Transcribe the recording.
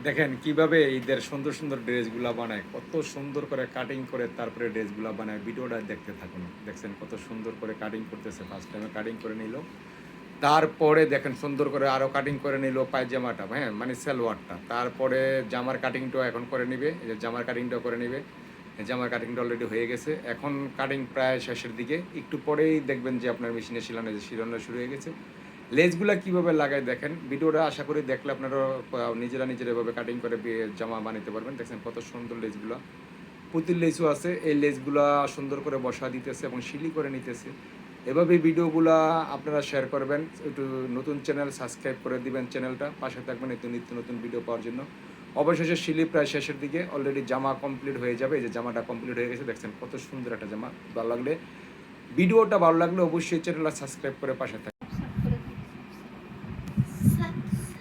দেখেন কিভাবে ঈদের সুন্দর সুন্দর ড্রেসগুলা বানায়, কত সুন্দর করে কাটিং করে তারপরে ড্রেসগুলা বানায়। ভিডিওটা দেখতে থাকুন। দেখছেন কত সুন্দর করে কাটিং করতেছে। ফার্স্ট টাইমে কাটিং করে নিল, তারপরে দেখেন সুন্দর করে আরও কাটিং করে নিল পায়জামাটা, হ্যাঁ মানে সালোয়ারটা। তারপরে জামার কাটিংটাও এখন করে নিবে, এই যে জামার কাটিংটাও করে নিবে। জামার কাটিংটা অলরেডি হয়ে গেছে, এখন কাটিং প্রায় শেষের দিকে। একটু পরেই দেখবেন যে আপনার মেশিনে শিলানো শুরু হয়ে গেছে। লেসগুলা কিভাবে লাগায় দেখেন, ভিডিওটা আশা করি দেখলে আপনারা নিজেরা এভাবে কাটিং করে জামা বানাতে পারবেন। দেখছেন কত সুন্দর লেসগুলা, পুতির লেসও আছে। এই লেসগুলা সুন্দর করে বসা দিতেছে এবং শিলি করে নিতেছে। এভাবে ভিডিওগুলা আপনারা শেয়ার করবেন, একটু নতুন চ্যানেল সাবস্ক্রাইব করে দিবেন, চ্যানেলটা পাশে থাকবেন নিত্য নতুন ভিডিও পাওয়ার জন্য। অবশেষে শিলি প্রায় শেষের দিকে, অলরেডি জামা কমপ্লিট হয়ে যাবে। এই যে জামাটা কমপ্লিট হয়ে গেছে, দেখছেন কত সুন্দর একটা জামা। ভালো লাগলে, ভিডিওটা ভালো লাগলে অবশ্যই চ্যানেলটা সাবস্ক্রাইব করে পাশে থাকবেন।